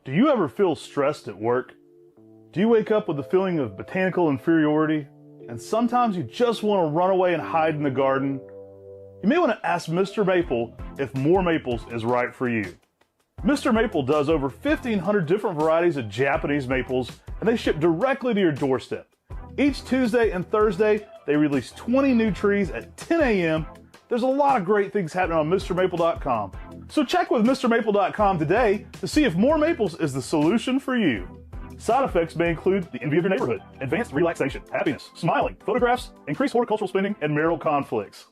Do you ever feel stressed at work? Do you wake up with a feeling of botanical inferiority? And sometimes you just want to run away and hide in the garden? You may want to ask Mr. Maple if More Maples is right for you. Mr. Maple does over 1,500 different varieties of Japanese maples, and they ship directly to your doorstep. Each Tuesday and Thursday, they release 20 new trees at 10 a.m. There's a lot of great things happening on MrMaple.com. So check with MrMaple.com today to see if More Maples is the solution for you. Side effects may include the envy of your neighborhood, advanced relaxation, happiness, smiling, photographs, increased horticultural spending, and marital conflicts.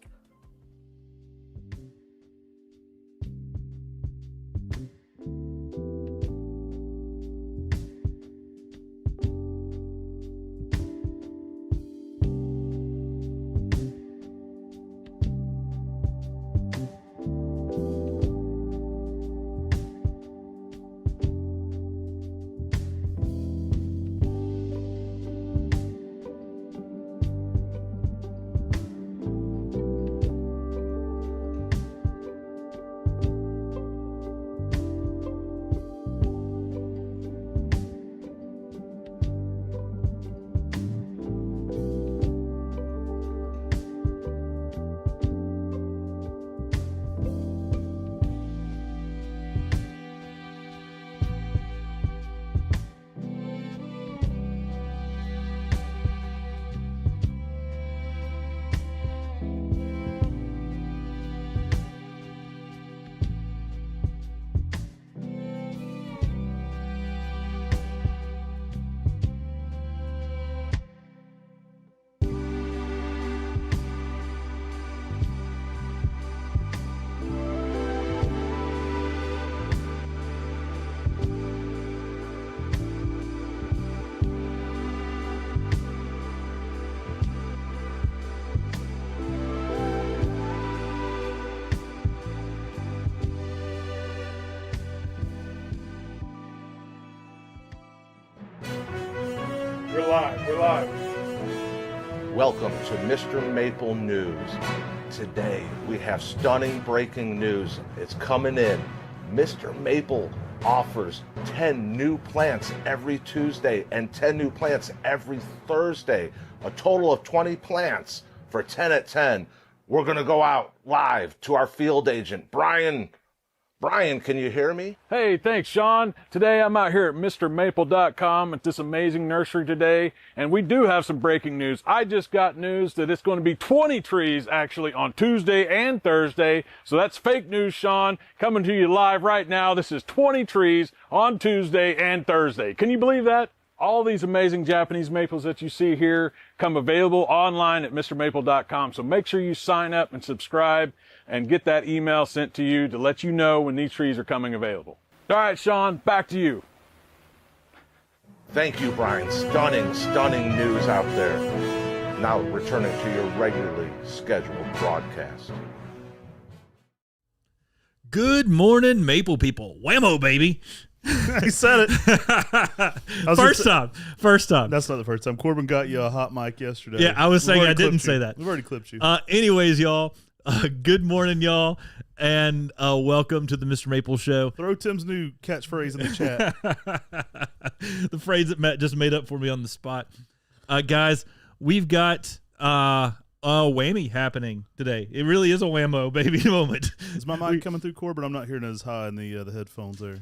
We're live. Welcome to Mr. Maple News. Today we have stunning breaking news. It's coming in. Mr. Maple offers 10 new plants every Tuesday and 10 new plants every Thursday. A total of 20 plants for 10 at 10. We're going to go out live to our field agent, Brian. Brian, can you hear me? Hey, thanks, Sean. Today I'm out here at MrMaple.com at this amazing nursery today, and we do have some breaking news. I just got news that it's going to be 20 trees actually on Tuesday and Thursday, so that's fake news, Sean. Coming to you live right now. This is 20 trees on Tuesday and Thursday. Can you believe that? All these amazing Japanese maples that you see here come available online at MrMaple.com. So make sure you sign up and subscribe and get that email sent to you to let you know when these trees are coming available. All right, Sean, back to you. Thank you, Brian. Stunning news out there. Now returning to your regularly scheduled broadcast. Good morning, Maple people. Whammo, baby. He said it. First time. That's not the first time. Corbin got you a hot mic yesterday. Yeah, I was saying I didn't say that. We've already clipped you. Anyways, y'all, good morning, y'all, and welcome to the Mr. Maple Show. Throw Tim's new catchphrase in the chat. The phrase that Matt just made up for me on the spot. Guys, we've got a whammy happening today. It really is a whammo, baby, moment. Is my mic coming through, Corbin? I'm not hearing it as high in the headphones there.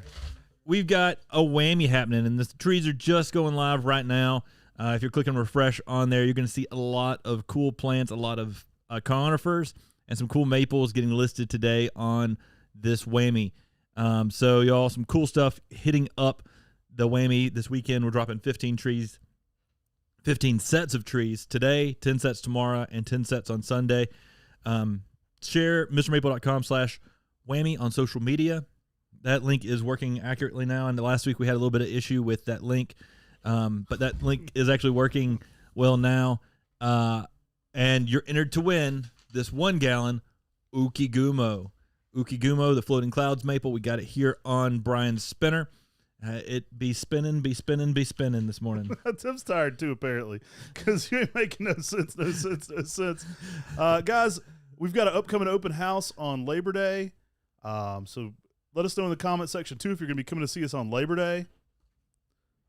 We've got a whammy happening, and the trees are just going live right now. If you're clicking refresh on there, you're going to see a lot of cool plants, a lot of conifers, and some cool maples getting listed today on this whammy. So, y'all, some cool stuff hitting up the whammy this weekend. We're dropping 15 sets of trees today, 10 sets tomorrow, and 10 sets on Sunday. Share MrMaple.com/whammy on social media. That link is working accurately now, and last week we had a little bit of issue with that link, but that link is actually working well now, and you're entered to win this 1 gallon Ukigumo, the floating clouds maple. We got it here on Brian's spinner. It be spinning this morning. Tim's tired too, apparently, because you ain't making no sense. Guys, we've got an upcoming open house on Labor Day. So Let us know in the comment section, too, if you're going to be coming to see us on Labor Day.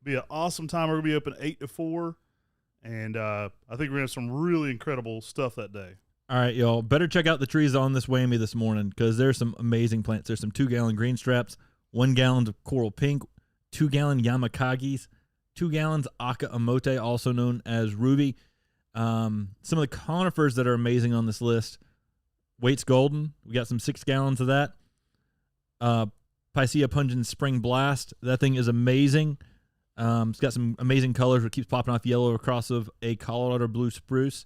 Be an awesome time. We're going to be open 8 to 4. And I think we're going to have some really incredible stuff that day. All right, y'all. Better check out the trees on this Whammy this morning because there's some amazing plants. There's some 2-gallon green straps, 1 gallon of coral pink, 2-gallon yamakagis, 2 gallons Aka Amote, also known as ruby. Some of the conifers that are amazing on this list. Waite's Golden. We got some 6 gallons of that. Picea Pungent Spring Blast. That thing is amazing. It's got some amazing colors. It keeps popping off yellow across of a Colorado blue spruce.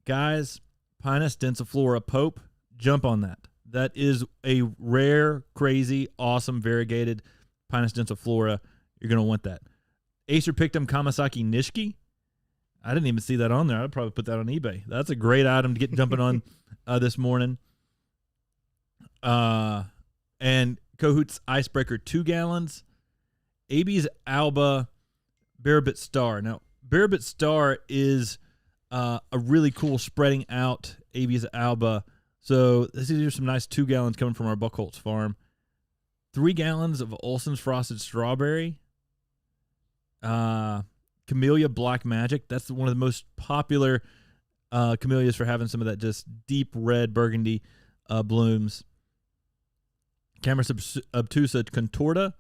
Guys, Pinus densiflora Pope, jump on that. That is a rare, crazy, awesome, variegated Pinus densiflora. You're going to want that. Acer Pictum Kamasaki Nishiki. I didn't even see that on there. I'd probably put that on eBay. That's a great item to get jumping on this morning. And Kohut's Icebreaker 2 gallons. AB's Alba Barabit Star. Now, Barabit Star is a really cool spreading out AB's Alba. So these are some nice 2 gallons coming from our Buckholtz farm. 3 gallons of Olson's Frosted Strawberry. Camellia Black Magic. That's one of the most popular camellias for having some of that just deep red burgundy blooms. Camarus obtusa contorta.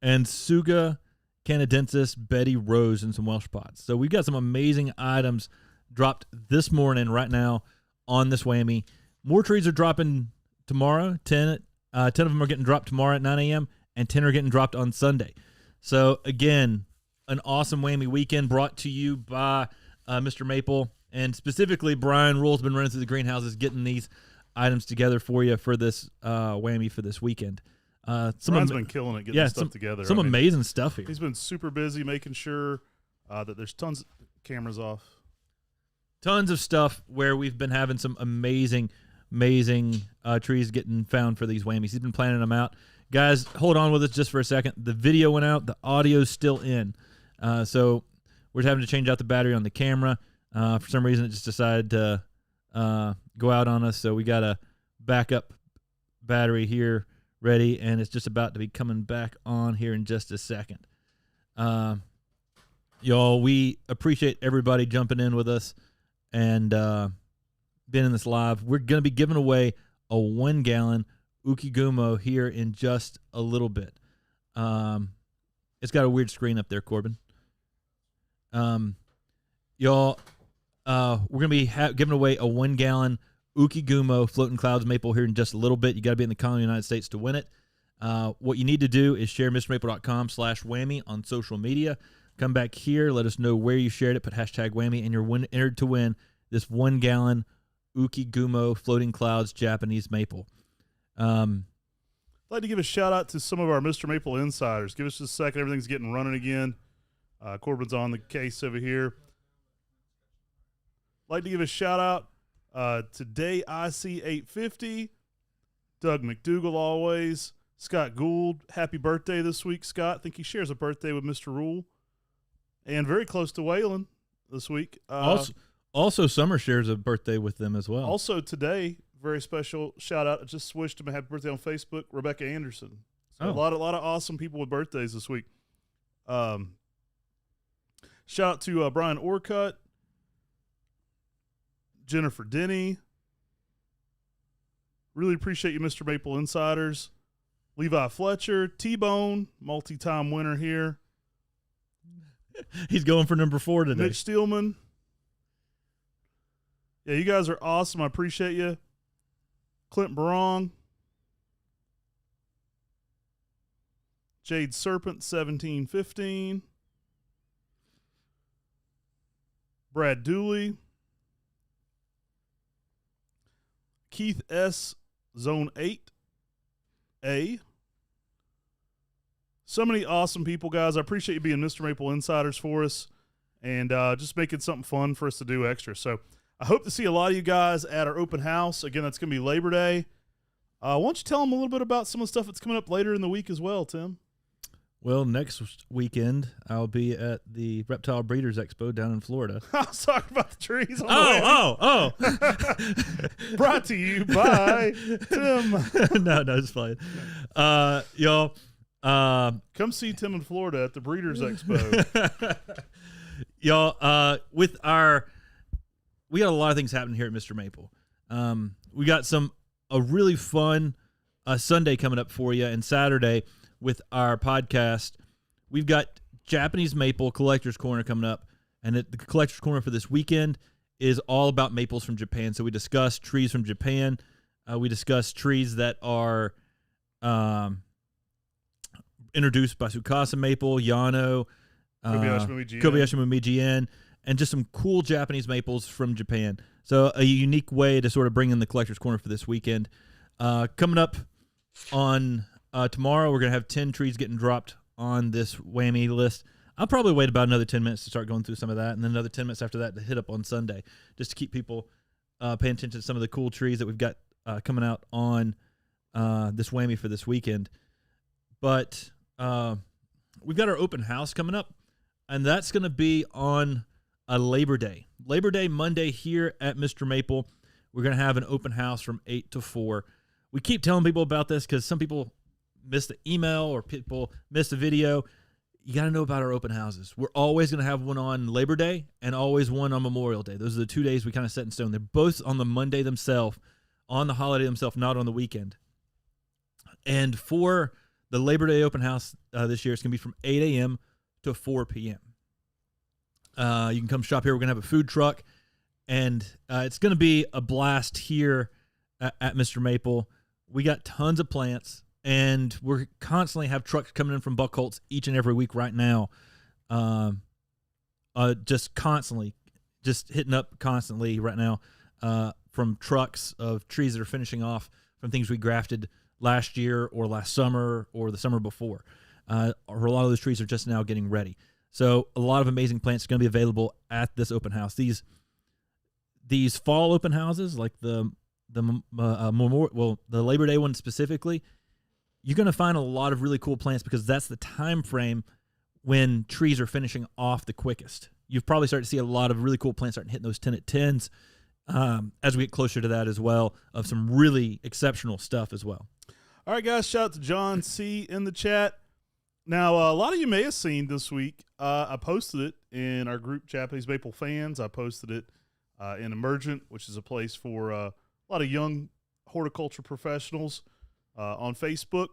And Suga canadensis Betty Rose and some Welsh pots. So we've got some amazing items dropped this morning right now on this Whammy. More trees are dropping tomorrow. 10 of them are getting dropped tomorrow at 9 a.m. and 10 are getting dropped on Sunday. So again, an awesome Whammy weekend brought to you by Mr. Maple, and specifically Brian Rule's been running through the greenhouses getting these items together for you for this Whammy for this weekend. Brian's been killing it getting stuff together. Some amazing stuff here. He's been super busy making sure that there's tons of cameras off. Tons of stuff where we've been having some amazing trees getting found for these Whammies. He's been planning them out. Guys, hold on with us just for a second. The video went out. The audio's still in. So we're having to change out the battery on the camera. For some reason, it just decided to go out on us. So we got a backup battery here ready, and it's just about to be coming back on here in just a second. Y'all, we appreciate everybody jumping in with us and being in this live. We're going to be giving away a 1-gallon Ukigumo here in just a little bit. It's got a weird screen up there, Corbin. Y'all, we're going to be giving away a 1-gallon Ukigumo Floating Clouds Maple here in just a little bit. You got to be in the continental United States to win it. What you need to do is share MrMaple.com/Whammy on social media. Come back here, let us know where you shared it, put #Whammy, and you're entered to win this 1-gallon Ukigumo Floating Clouds Japanese Maple. I'd like to give a shout out to some of our Mr. Maple insiders. Give us just a second. Everything's getting running again. Corbin's on the case over here. I'd like to give a shout out today, IC 850, Doug McDougall always, Scott Gould. Happy birthday this week, Scott. I think he shares a birthday with Mr. Rule. And very close to Waylon this week. Also, Summer shares a birthday with them as well. Also today, very special shout out. I just wished him a happy birthday on Facebook, Rebecca Anderson. So a lot of awesome people with birthdays this week. Shout out to Brian Orcutt, Jennifer Denny. Really appreciate you, Mr. Maple Insiders. Levi Fletcher, T-Bone, multi-time winner here. He's going for number 4 today. Mitch Steelman. Yeah, you guys are awesome. I appreciate you. Clint Barong. Jade Serpent, 1715. Brad Dooley. Keith S., Zone 8A. So many awesome people, guys. I appreciate you being Mr. Maple Insiders for us and just making something fun for us to do extra. So I hope to see a lot of you guys at our open house. Again, that's going to be Labor Day. Why don't you tell them a little bit about some of the stuff that's coming up later in the week as well, Tim? Well, next weekend I'll be at the Reptile Breeders Expo down in Florida. I was talking about the trees. On Oh. Brought to you by Tim. No, just playing. Y'all. Come see Tim in Florida at the Breeders Expo. Y'all, we got a lot of things happening here at Mr. Maple. We got a really fun Sunday coming up for you, and Saturday with our podcast. We've got Japanese Maple Collector's Corner coming up, and the Collector's Corner for this weekend is all about maples from Japan. So we discuss trees from Japan. We discuss trees that are introduced by Tsukasa Maple, Yano, Kobayashi Momiji-en, and just some cool Japanese maples from Japan. So a unique way to sort of bring in the Collector's Corner for this weekend. Coming up on tomorrow, we're going to have 10 trees getting dropped on this Whammy list. I'll probably wait about another 10 minutes to start going through some of that, and then another 10 minutes after that to hit up on Sunday, just to keep people paying attention to some of the cool trees that we've got coming out on this Whammy for this weekend. But we've got our open house coming up, and that's going to be on Labor Day. Labor Day Monday here at Mr. Maple. We're going to have an open house from 8 to 4. We keep telling people about this because some people miss the email or people miss the video. You got to know about our open houses. We're always going to have one on Labor Day and always one on Memorial Day. Those are the 2 days we kind of set in stone. They're both on the Monday themselves, on the holiday themselves, not on the weekend. And for the Labor Day open house this year, it's going to be from 8 a.m. to 4 p.m. You can come shop here. We're going to have a food truck, and it's going to be a blast here at Mr. Maple. We got tons of plants, and we're constantly have trucks coming in from Buckholz each and every week right now. Just constantly, just hitting up constantly right now from trucks of trees that are finishing off from things we grafted last year or last summer or the summer before. A lot of those trees are just now getting ready. So a lot of amazing plants are going to be available at this open house. These fall open houses, like the Labor Day one specifically, you're going to find a lot of really cool plants because that's the time frame when trees are finishing off the quickest. You've probably started to see a lot of really cool plants starting hitting those 10 at 10s as we get closer to that as well, of some really exceptional stuff as well. All right, guys, shout out to John C. in the chat. Now, a lot of you may have seen this week, I posted it in our group, Japanese Maple Fans. I posted it in Emergent, which is a place for a lot of young horticulture professionals on Facebook.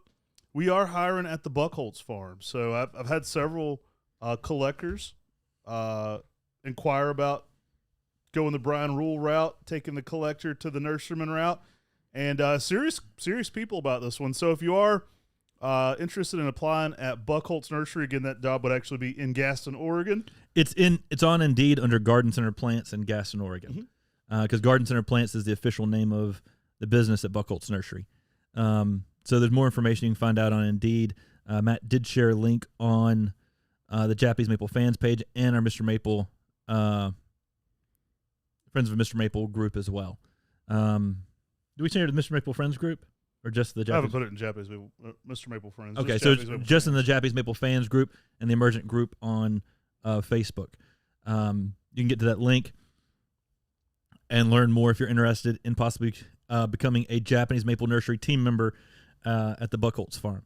We are hiring at the Buckholz farm. So I've had several collectors inquire about going the Brian Rule route, taking the collector to the nurseryman route, and serious people about this one. So if you are interested in applying at Buckholz Nursery, again, that job would actually be in Gaston, Oregon. It's on Indeed under Garden Center Plants in Gaston, Oregon, because Garden Center Plants is the official name of the business at Buckholz Nursery. So there's more information you can find out on Indeed. Matt did share a link on the Japanese Maple Fans page and our Mr. Maple Friends of Mr. Maple group as well. Do we share the Mr. Maple Friends group or just the Japanese? I haven't put it in Japanese Maple, Mr. Maple Friends. Okay, so it's just in the Japanese Maple Fans group and the Emergent group on Facebook. You can get to that link and learn more if you're interested in possibly becoming a Japanese Maple Nursery team member at the Buckholz farm.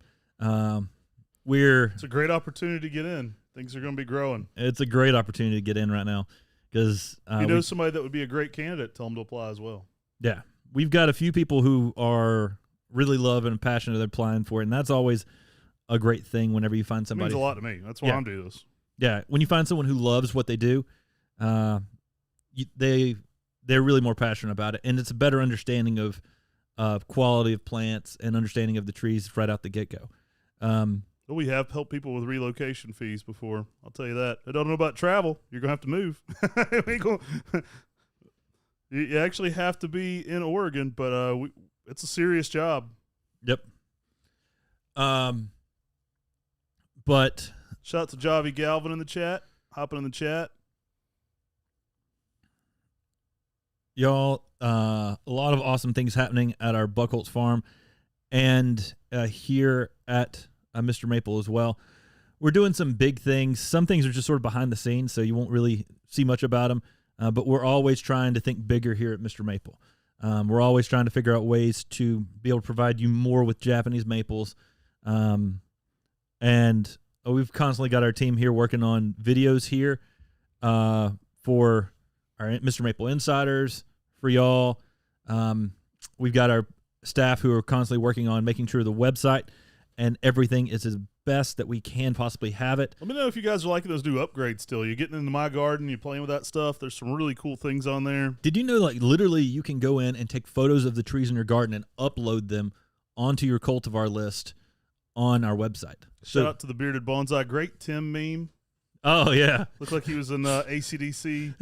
It's a great opportunity to get in. Things are going to be growing. It's a great opportunity to get in right now because if you know somebody that would be a great candidate, tell them to apply as well. Yeah, we've got a few people who are really love and passionate about applying for it, and that's always a great thing whenever you find somebody. It means a lot to me. That's why I'm doing this. Yeah, when you find someone who loves what they do, they're really more passionate about it, and it's a better understanding of quality of plants and understanding of the trees right out the get-go. We have helped people with relocation fees before. I'll tell you that. I don't know about travel. You're going to have to move. You actually have to be in Oregon, but it's a serious job. Yep. But shout out to Javi Galvin in the chat. Hopping in the chat. Y'all, a lot of awesome things happening at our Buckholz farm and here at Mr. Maple as well. we're doing some big things. Some things are just sort of behind the scenes, so you won't really see much about them. But we're always trying to think bigger here at Mr. Maple. We're always trying to figure out ways to be able to provide you more with Japanese maples. And we've constantly got our team here working on videos here for our Mr. Maple Insiders, for y'all. We've got our staff who are constantly working on making sure the website and everything is as best that we can possibly have it. Let me know if you guys are liking those new upgrades still. You're getting into my garden, you're playing with that stuff. There's some really cool things on there. Did you know, like, literally you can go in and take photos of the trees in your garden and upload them onto your cultivar list on our website? Shout out to the Bearded Bonsai. Great Tim meme. Oh, yeah. Looked like he was in AC/DC,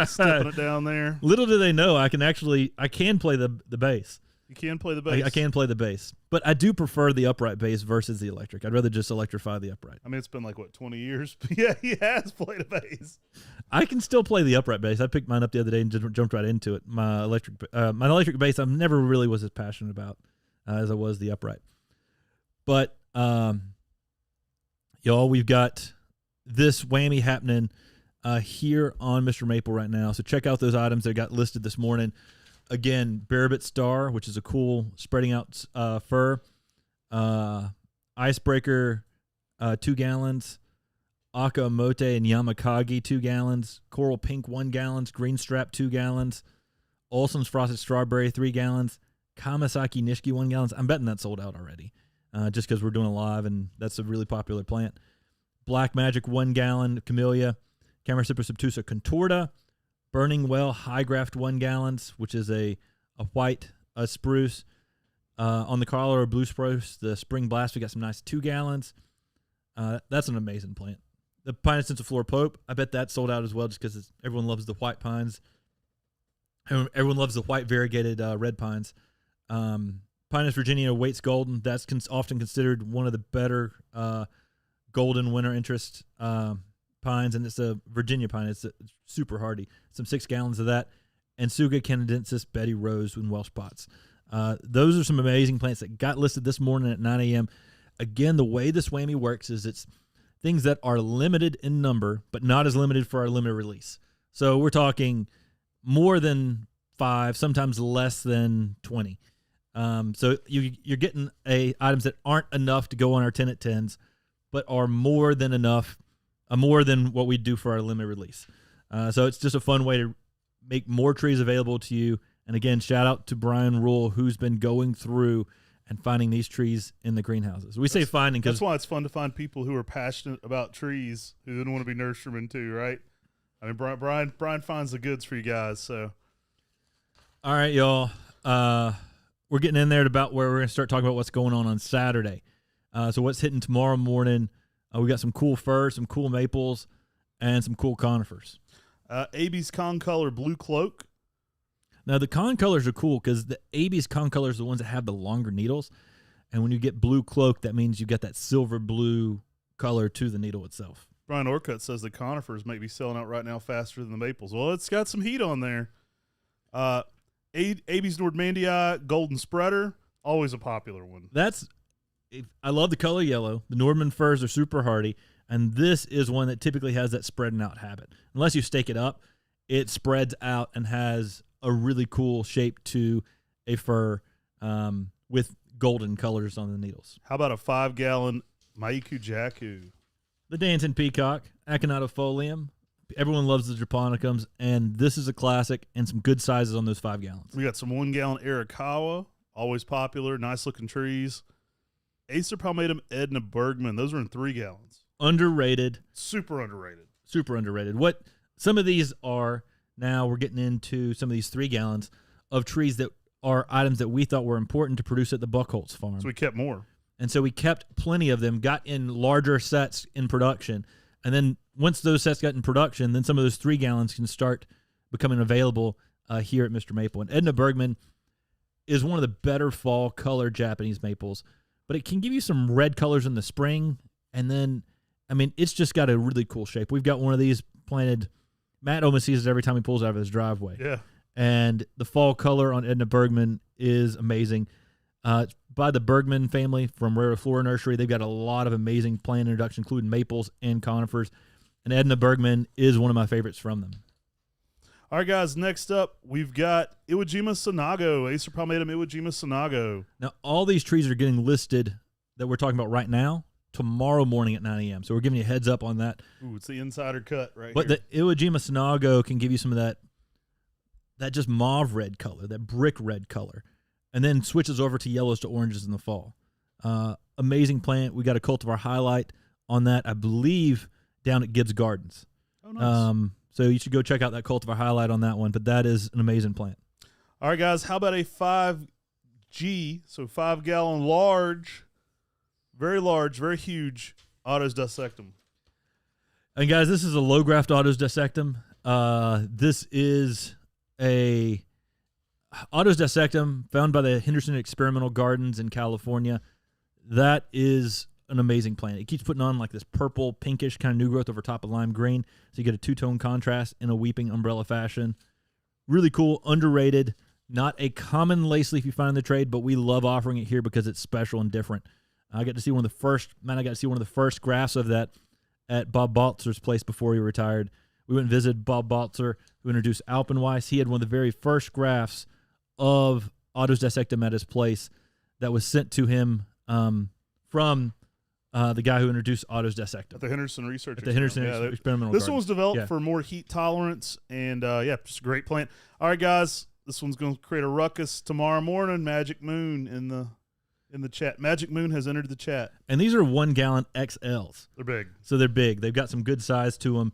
stepping it down there. Little do they know, I can play the bass. You can play the bass. I can play the bass. But I do prefer the upright bass versus the electric. I'd rather just electrify the upright. I mean, it's been like, 20 years? Yeah, he has played a bass. I can still play the upright bass. I picked mine up the other day and just jumped right into it. My electric bass I never really was as passionate about as I was the upright. But, y'all, we've got this whammy happening here on Mr. Maple right now. So check out those items that got listed this morning. Again, Barabit Star, which is a cool spreading out fir. Icebreaker, 2 gallons. Aka Mote and Yamakagi, 2 gallons. Coral Pink, 1 gallon. Green Strap, 2 gallons. Olson's Frosted Strawberry, 3 gallons. Kamasaki Nishiki, 1 gallon. I'm betting that sold out already just because we're doing a live, and that's a really popular plant. Black Magic, 1 gallon. Camellia. Camerocypris obtusa contorta. Burning Well High Graft, 1 gallon, which is a white spruce. On the collar or blue spruce, the Spring Blast, we got some nice 2 gallons. That's an amazing plant. The Pine Flora Pope, I bet that sold out as well just because everyone loves the white pines. Everyone loves the white variegated red pines. Pinus Virginia Waits Golden, that's often considered one of the better golden winter interest pines, and it's a Virginia pine. It's super hardy. Some 6 gallons of that. And Suga canadensis, Betty Rose, and Welsh pots. Those are some amazing plants that got listed this morning at 9 a.m. Again, the way this whammy works is it's things that are limited in number, but not as limited for our limited release. So we're talking more than 5, sometimes less than 20. So you're getting items that aren't enough to go on our 10 at 10s, but are more than enough, more than what we do for our limited release. So it's just a fun way to make more trees available to you. And again, shout out to Brian Rule, who's been going through and finding these trees in the greenhouses. Say finding because that's why it's fun to find people who are passionate about trees who didn't want to be nurserymen too, right? I mean, Brian finds the goods for you guys. So, all right, y'all. We're getting in there at about where we're going to start talking about what's going on Saturday. So what's hitting tomorrow morning? We got some cool fir, some cool maples, and some cool conifers. AB's Concolor Blue Cloak. Now, the concolors are cool because the AB's concolors are the ones that have the longer needles. And when you get blue cloak, that means you get that silver blue color to the needle itself. Brian Orcutt says the conifers may be selling out right now faster than the maples. Well, it's got some heat on there. AB's Nordmandia Golden Spreader, always a popular one. I love the color yellow. The Nordman firs are super hardy. And this is one that typically has that spreading out habit. Unless you stake it up, it spreads out and has a really cool shape to a fir with golden colors on the needles. How about a 5-gallon Maiku Jaku? The Dancing Peacock, Achinatofolium. Everyone loves the Japonicums, and this is a classic and some good sizes on those 5 gallons. We got some 1-gallon Arakawa, always popular, nice-looking trees. Acer Palmatum Edna Bergman, those are in 3 gallons. Underrated. Super underrated. Super underrated. What some of these are, now we're getting into some of these 3 gallons of trees that are items that we thought were important to produce at the Buckholtz farm. So we kept more. And so we kept plenty of them, got in larger sets in production. And then once those sets got in production, then some of those 3 gallons can start becoming available here at Mr. Maple. And Edna Bergman is one of the better fall color Japanese maples, but it can give you some red colors in the spring. And then, I mean, it's just got a really cool shape. We've got one of these planted. Matt almost sees it every time he pulls out of his driveway. Yeah. And the fall color on Edna Bergman is amazing. It's by the Bergman family from Rare Flora Nursery. They've got a lot of amazing plant introductions, including maples and conifers. And Edna Bergman is one of my favorites from them. All right, guys, next up, we've got Iwajima Sonago, Acer palmatum Iwajima Sonago. Now, all these trees are getting listed that we're talking about right now tomorrow morning at 9 a.m. So we're giving you a heads up on that. Ooh, it's the insider cut right but here. The Iwajima Sonago can give you some of that just mauve red color, that brick red color, and then switches over to yellows to oranges in the fall. Amazing plant. We got a cultivar highlight on that, I believe, down at Gibbs Gardens. Oh, nice. So you should go check out that cultivar highlight on that one, but that is an amazing plant. All right, guys, how about a 5G, so 5-gallon large, very huge Otto's Dissectum? And guys, this is a low graft Otto's Dissectum. This is a Otto's Dissectum found by the Henderson Experimental Gardens in California. That is an amazing plant. It keeps putting on like this purple, pinkish kind of new growth over top of lime green. So you get a two-tone contrast in a weeping umbrella fashion. Really cool, underrated. Not a common lace leaf you find in the trade, but we love offering it here because it's special and different. I got to see one of the first grafts of that at Bob Baltzer's place before he retired. We went and visited Bob Baltzer, who introduced Alpenweiss. He had one of the very first grafts of Otto's Dissectum at his place that was sent to him from the guy who introduced Otto's Dissectum. At the Henderson Research At the Henderson Experimental This Gardens. one was developed Yeah. for more heat tolerance, and just a great plant. All right, guys, this one's going to create a ruckus tomorrow morning. Magic Moon in the chat. Magic Moon has entered the chat. And these are 1 gallon XLs. They're big. So they're big. They've got some good size to them.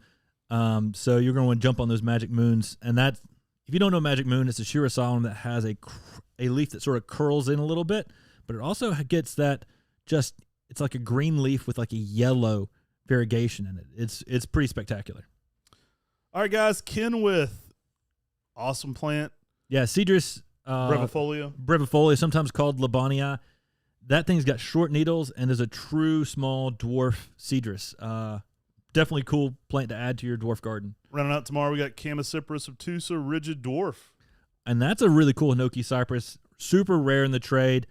So you're going to want to jump on those Magic Moons. And that, if you don't know Magic Moon, it's a Shirasalem that has a leaf that sort of curls in a little bit, but it also gets that it's like a green leaf with like a yellow variegation in it. It's pretty spectacular. All right, guys, Kenwith, awesome plant. Yeah, Cedrus brevifolia, sometimes called Labania. That thing's got short needles and is a true small dwarf Cedrus. Definitely cool plant to add to your dwarf garden. Running out tomorrow, we got Chamaecyparis obtusa, rigid dwarf. And that's a really cool Hinoki cypress. Super rare in the trade.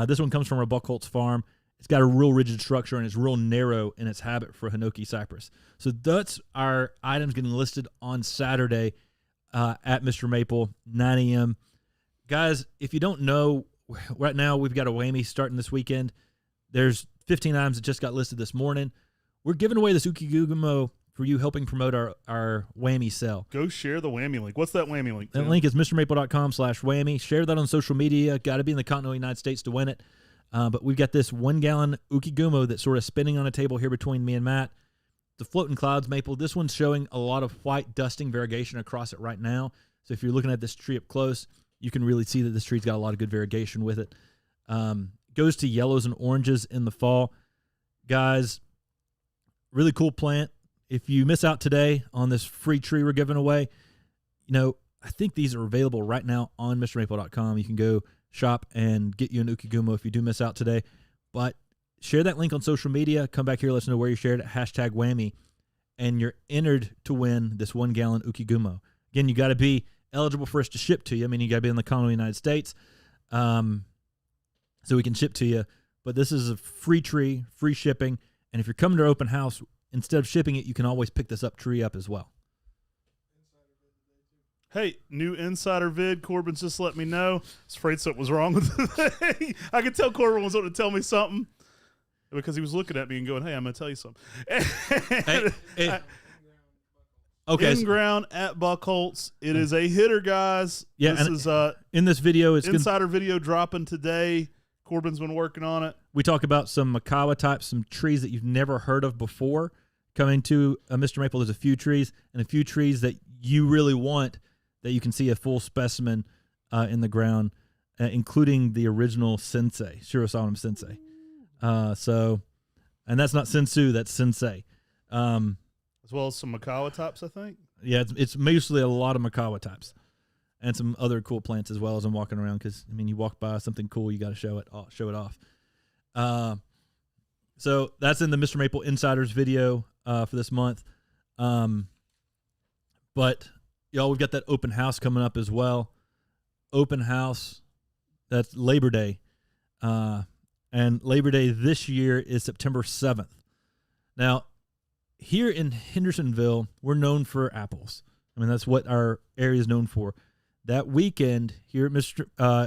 This one comes from a Buckholtz farm. It's got a real rigid structure and it's real narrow in its habit for Hinoki cypress. So that's our items getting listed on Saturday at Mr. Maple, 9 a.m. Guys, if you don't know, right now we've got a Whammy starting this weekend. There's 15 items that just got listed this morning. We're giving away this Ukigumo for you, helping promote our Whammy sale. Go share the Whammy link. What's that Whammy link? That Tim? link is MrMaple.com/Whammy. Share that on social media. Got to be in the continental United States to win it. But we've got this 1 gallon Ukigumo that's sort of spinning on a table here between me and Matt. The Floating Clouds Maple. This one's showing a lot of white dusting variegation across it right now. So if you're looking at this tree up close, you can really see that this tree's got a lot of good variegation with it. Goes to yellows and oranges in the fall. Guys, really cool plant. If you miss out today on this free tree we're giving away, I think these are available right now on MrMaple.com. You can go shop and get you an Ukigumo if you do miss out today. But share that link on social media. Come back here, let us know where you shared it, #Whammy, and you're entered to win this 1 gallon Ukigumo. Again, you got to be eligible for us to ship to you. I mean, you got to be in the continental United States so we can ship to you. But this is a free tree, free shipping. And if you're coming to our open house, instead of shipping it, you can always pick this tree up as well. Hey, new insider vid. Corbin's just let me know. I was afraid something was wrong with the thing. I could tell Corbin was going to tell me something because he was looking at me and going, hey, I'm going to tell you something. Okay. In ground at Buckholtz. It is a hitter, guys. Yeah, this is in this video, it's insider video dropping today. Corbin's been working on it. We talk about some Makawa types, some trees that you've never heard of before. Coming to Mr. Maple, there's a few trees and a few trees that you really want that you can see a full specimen in the ground, including the original Sensei, Shirasalem Sensei. And that's not Sensu, that's Sensei. As well as some Makawa types, I think. Yeah, it's mostly a lot of Makawa types. And some other cool plants as well as I'm walking around because, you walk by something cool, you got to show it off. So that's in the Mr. Maple Insiders video for this month. But, y'all, we've got that open house coming up as well. Open house, that's Labor Day. And Labor Day this year is September 7th. Now, here in Hendersonville, we're known for apples. I mean, that's what our area is known for. That weekend here at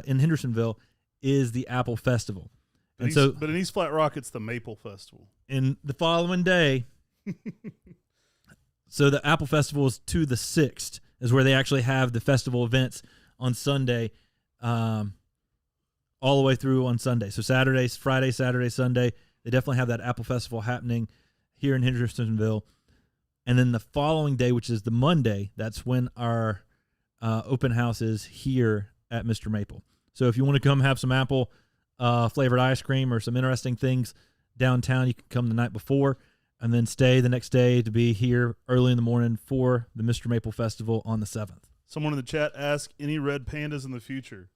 in Hendersonville is the Apple Festival. But in East Flat Rock, it's the Maple Festival. In the following day, so the Apple Festival is to the 6th, is where they actually have the festival events on Sunday, all the way through on Sunday. So Friday, Saturday, Sunday, they definitely have that Apple Festival happening here in Hendersonville. And then the following day, which is the Monday, that's when our open house is here at Mr. Maple. So if you want to come have some apple flavored ice cream or some interesting things downtown, you can come the night before and then stay the next day to be here early in the morning for the Mr. Maple Festival on the 7th. Someone in the chat asked, any red pandas in the future?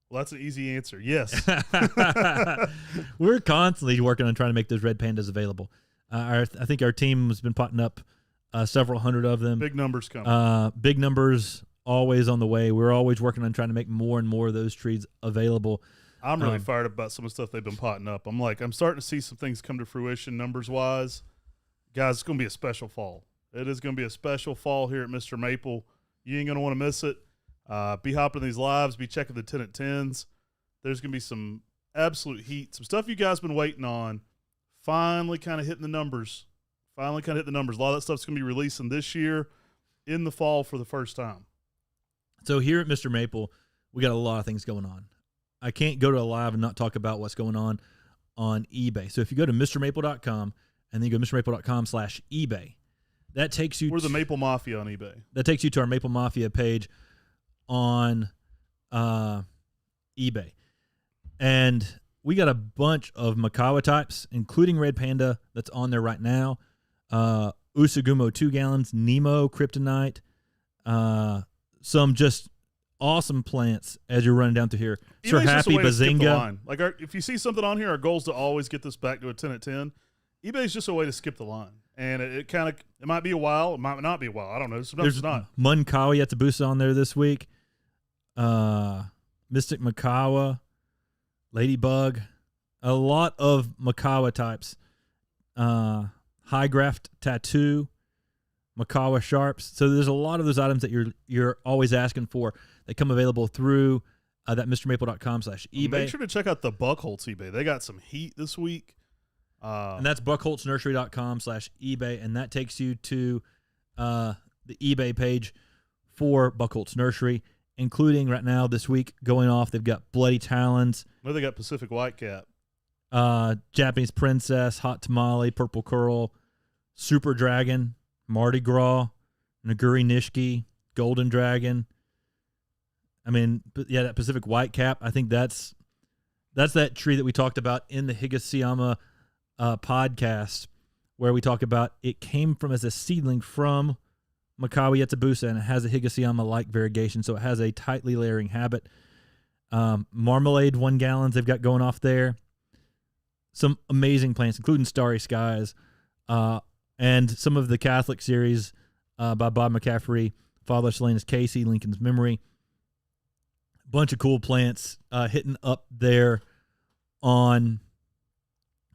Well, that's an easy answer. Yes. We're constantly working on trying to make those red pandas available. I think our team has been potting up several hundred of them. Big numbers coming. Big numbers always on the way. We're always working on trying to make more and more of those trees available. I'm really fired up about some of the stuff they've been potting up. I'm starting to see some things come to fruition numbers-wise. Guys, it's going to be a special fall. It is going to be a special fall here at Mr. Maple. You ain't going to want to miss it. Be hopping these lives. Be checking the 10 at 10s. There's going to be some absolute heat. Some stuff you guys been waiting on. Finally kind of hitting the numbers. A lot of that stuff's going to be releasing this year in the fall for the first time. So here at Mr. Maple, we got a lot of things going on. I can't go to a live and not talk about what's going on eBay. So if you go to MrMaple.com and then you go MrMaple.com/eBay, that takes you We're the Maple Mafia on eBay. That takes you to our Maple Mafia page on eBay. And we got a bunch of Makawa types, including Red Panda, that's on there right now. Usagumo 2 gallons, Nemo, Kryptonite, some just awesome plants as you're running down through here. Sir Happy, Bazinga. Like if you see something on here, our goal is to always get this back to a 10 at 10. eBay is just a way to skip the line. And it might be a while. It might not be a while. I don't know. Sometimes it's not. Munkawi Yatsubusa on there this week. Mystic Makawa, Ladybug, a lot of Makawa types. High Graft Tattoo, Makawa Sharps. So there's a lot of those items that you're always asking for. They come available through that MrMaple.com/eBay. Make sure to check out the Buckholz eBay. They got some heat this week. And that's BuckholtzNursery.com/eBay, and that takes you to the eBay page for Buckholz Nursery, including right now this week going off. They've got Bloody Talons. No, they got Pacific Whitecap. Japanese Princess, Hot Tamale, Purple Curl, Super Dragon, Mardi Gras, Naguri Nishiki, Golden Dragon. I mean, yeah, that Pacific Whitecap. I think that's that tree that we talked about in the Higashiyama podcast, where we talk about it came from as a seedling from Makawi Yatsubusa, and it has a Higashiyama-like variegation, so it has a tightly layering habit. Marmalade 1 gallons they've got going off there. Some amazing plants, including Starry Skies, and some of the Catholic series by Bob McCaffrey, Father Selena's Casey, Lincoln's Memory. Bunch of cool plants hitting up there on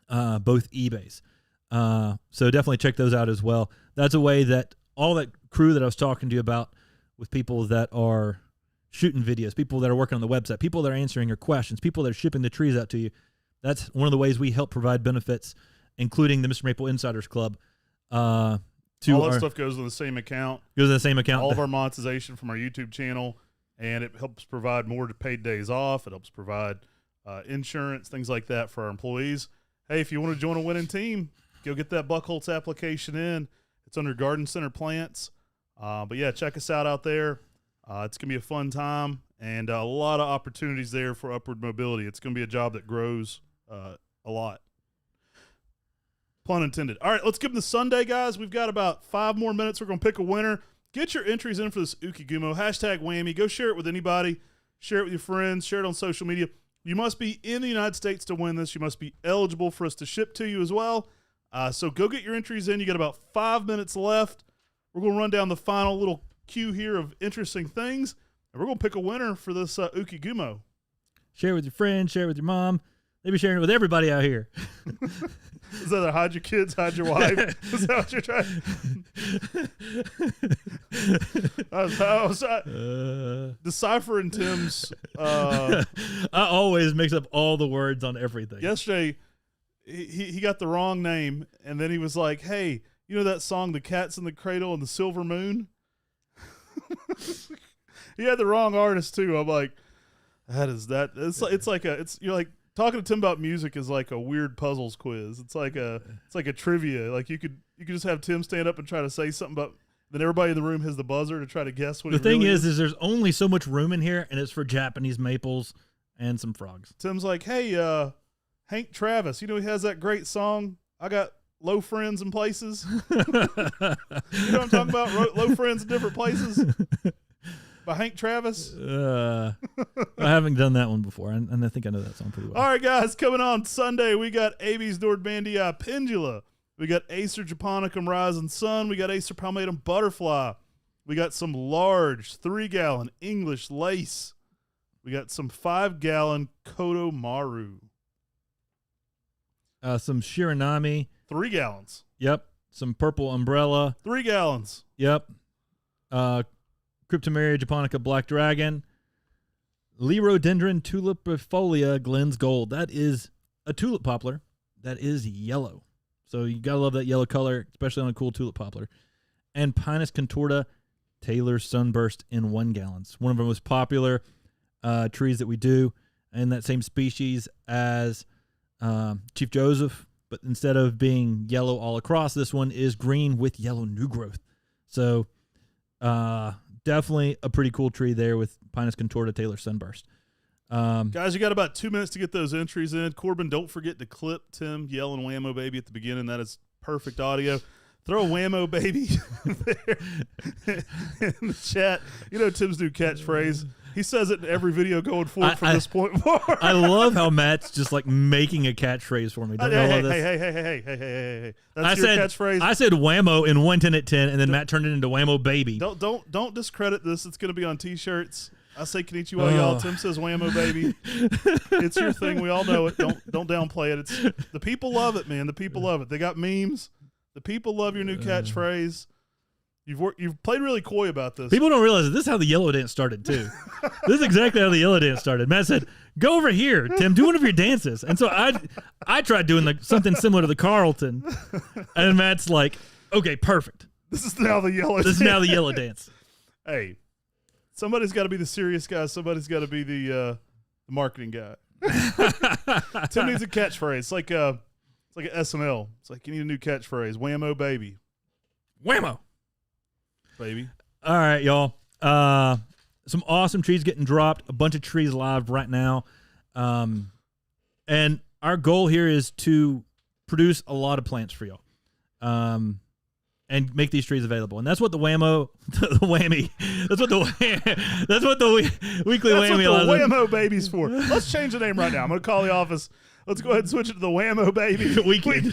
both eBays. So definitely check those out as well. That's a way that all that crew that I was talking to you about with people that are shooting videos, people that are working on the website, people that are answering your questions, people that are shipping the trees out to you. That's one of the ways we help provide benefits, including the Mr. Maple Insiders Club. All that stuff goes in the same account. Goes in the same account. All of our monetization from our YouTube channel, and it helps provide more paid days off. It helps provide insurance, things like that for our employees. Hey, if you want to join a winning team, go get that Buckholz application in. It's under Garden Center Plants. But, yeah, check us out there. It's going to be a fun time and a lot of opportunities there for upward mobility. It's going to be a job that grows a lot. Pun intended. All right, let's give them the Sunday, guys. We've got about 5 more minutes. We're going to pick a winner. Get your entries in for this Ukigumo. Hashtag Whammy. Go share it with anybody. Share it with your friends. Share it on social media. You must be in the United States to win this. You must be eligible for us to ship to you as well. So go get your entries in. You got about 5 minutes left. We're going to run down the final little queue here of interesting things, and we're going to pick a winner for this Ukigumo. Share it with your friends. Share it with your mom. They be sharing it with everybody out here. Is that hide your kids, hide your wife? Is that what you're trying? I was deciphering Tim's. I always mix up all the words on everything. Yesterday, he got the wrong name, and then he was like, "Hey, you know that song, The Cat's in the Cradle and the Silver Moon?" He had the wrong artist too. I'm like, you're like talking to Tim about music is like a weird puzzles quiz. It's like a trivia. Like you could just have Tim stand up and try to say something about. Then everybody in the room has the buzzer to try to guess what. The thing is there's only so much room in here, and it's for Japanese maples and some frogs. Tim's like, "Hey, Hank Travis, you know he has that great song, I Got Low Friends in Places." You know what I'm talking about? Low Friends in Different Places by Hank Travis. I haven't done that one before, and I think I know that song pretty well. All right, guys, coming on Sunday, we got Abies Nordbandia Pendula. We got Acer Japonicum Rising Sun. We got Acer Palmatum Butterfly. We got some large 3-gallon English Lace. We got some 5-gallon Kodo Maru. Some Shiranami. 3 gallons. Yep. Some Purple Umbrella. 3 gallons. Yep. Cryptomeria Japonica Black Dragon. Lerodendron Tulipifolia Glenn's Gold. That is a tulip poplar that is yellow. So you got to love that yellow color, especially on a cool tulip poplar. And Pinus contorta Taylor Sunburst in 1 gallons. One of our most popular trees that we do. And that same species as Chief Joseph, but instead of being yellow all across, this one is green with yellow new growth. So definitely a pretty cool tree there with Pinus contorta Taylor Sunburst. Guys, you got about 2 minutes to get those entries in. Corbin, don't forget to clip Tim yelling "Whammo Baby" at the beginning. That is perfect audio. Throw a "Whammo Baby" there in the chat. You know Tim's new catchphrase. He says it in every video going forward from this point forward. I love how Matt's just like making a catchrising for me. Hey. That's your catchphrase. I said "Whammo" in 1 10 at 10, and then Matt turned it into "Whammo Baby." Don't discredit this. It's going to be on T-shirts. I say "Konnichiwa, y'all." Tim says "Whammo Baby." It's your thing. We all know it. Don't downplay it. It's the people love it, man. The people love it. They got memes. The people love your new catchphrase. You've played really coy about this. People don't realize that this is how the yellow dance started too. This is exactly how the yellow dance started. Matt said, "Go over here, Tim. Do one of your dances." And so I tried doing something similar to the Carlton, and Matt's like, "Okay, perfect. This is now the yellow. This is now the yellow dance." Hey, somebody's got to be the serious guy. Somebody's got to be the marketing guy. Tim needs a catchphrase. It's like an SNL. It's like you need a new catchphrase. "Whammo Baby." Whammo. Baby. All right, y'all. Some awesome trees getting dropped. A bunch of trees live right now. And our goal here is to produce a lot of plants for y'all. And make these trees available. And that's what the Whammo, the Whammy. That's what the weekly Whammy. That's what the Whammo Baby's for. Let's change the name right now. I'm going to call the office. Let's go ahead and switch it to the Whammo Baby weekend.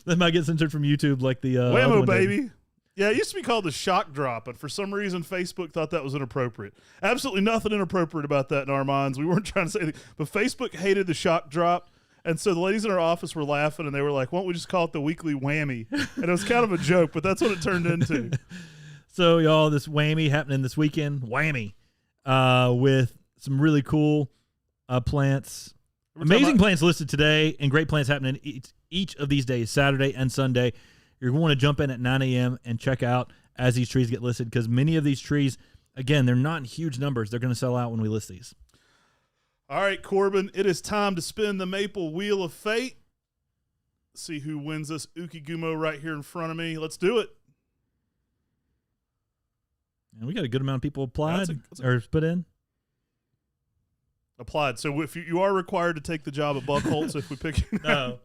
That might get censored from YouTube, like the Whammo Baby. Did. Yeah, it used to be called the Shock Drop, but for some reason Facebook thought that was inappropriate. Absolutely nothing inappropriate about that in our minds. We weren't trying to say anything, but Facebook hated the Shock Drop, and so the ladies in our office were laughing, and they were like, "Why don't we just call it the Weekly Whammy?" And it was kind of a joke, but that's what it turned into. So, y'all, this Whammy happening this weekend, Whammy, with some really cool plants. Amazing plants listed today, and great plants happening each of these days, Saturday and Sunday. You're going to jump in at 9 a.m. and check out as these trees get listed, because many of these trees, again, they're not in huge numbers. They're going to sell out when we list these. All right, Corbin, it is time to spin the Maple Wheel of Fate. See who wins this Ukigumo right here in front of me. Let's do it. And we got a good amount of people applied or put in. Applied. So if you are required to take the job at Buckholz if we pick you. No.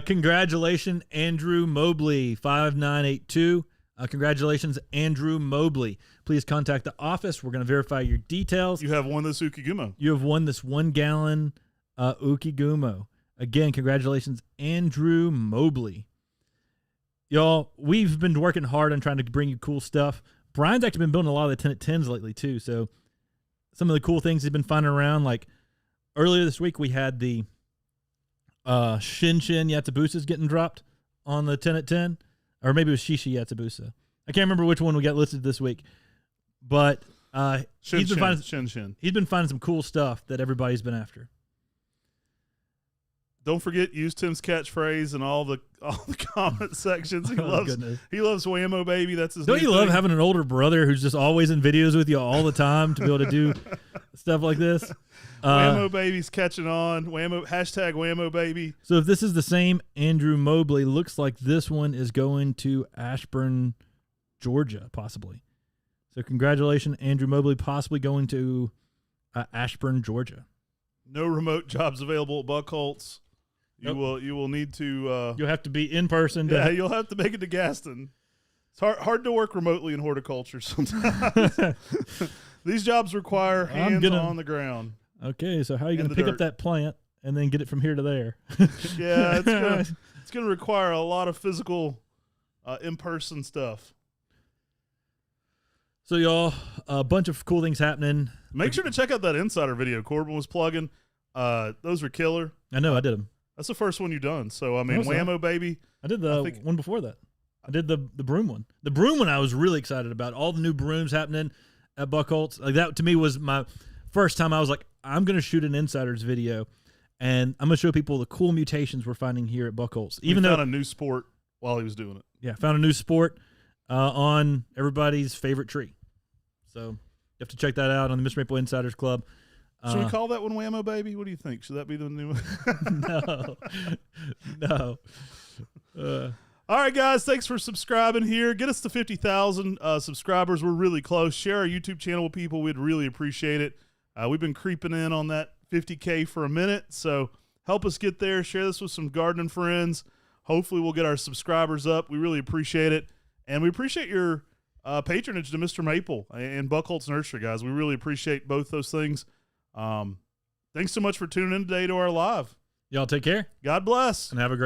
Congratulations, Andrew Mobley, 5982. Congratulations, Andrew Mobley. Please contact the office. We're going to verify your details. You have won this Ukigumo. You have won this 1 gallon Ukigumo. Again, congratulations, Andrew Mobley. Y'all, we've been working hard on trying to bring you cool stuff. Brian's actually been building a lot of the 10 at 10s lately, too. So some of the cool things he's been finding around. Like earlier this week, we had the Shin Yatsubusa's getting dropped on the 10 at 10, or maybe it was Shishi Yatsubusa. I can't remember which one we got listed this week, but he's been finding some cool stuff that everybody's been after. Don't forget, use Tim's catchphrase in all the comment sections. He loves Whammo Baby. That's his. Don't you love having an older brother who's just always in videos with you all the time to be able to do stuff like this? Whammo Baby's catching on. Hashtag Whammo Baby. So if this is the same Andrew Mobley, looks like this one is going to Ashburn, Georgia, possibly. So congratulations, Andrew Mobley, possibly going to Ashburn, Georgia. No remote jobs available at Buckholz. You will need to. You'll have to be in person. Yeah, you'll have to make it to Gaston. It's hard to work remotely in horticulture sometimes. These jobs require hands on the ground. Okay, so how are you going to pick up that plant and then get it from here to there? Yeah, it's going to require a lot of physical, in-person stuff. So, y'all, a bunch of cool things happening. Make sure to check out that Insider video Corbin was plugging. Those were killer. I know, I did them. That's the first one you've done. So, I mean, Whammo Baby. I did the one before that. I did the broom one. The broom one I was really excited about. All the new brooms happening at Buckholz. Like, that, to me, was my first time I was like, I'm going to shoot an Insiders video, and I'm going to show people the cool mutations we're finding here at Buckholz. Even though found a new sport while he was doing it. Yeah, found a new sport on everybody's favorite tree. So you have to check that out on the Mr. Maple Insiders Club. Should we call that one Whammo Baby? What do you think? Should that be the new one? No. All right, guys. Thanks for subscribing here. Get us to 50,000 subscribers. We're really close. Share our YouTube channel with people. We'd really appreciate it. We've been creeping in on that 50K for a minute, so help us get there. Share this with some gardening friends. Hopefully we'll get our subscribers up. We really appreciate it. And we appreciate your patronage to Mr. Maple and Buckholz Nursery, guys. We really appreciate both those things. Thanks so much for tuning in today to our live. Y'all take care. God bless. And have a great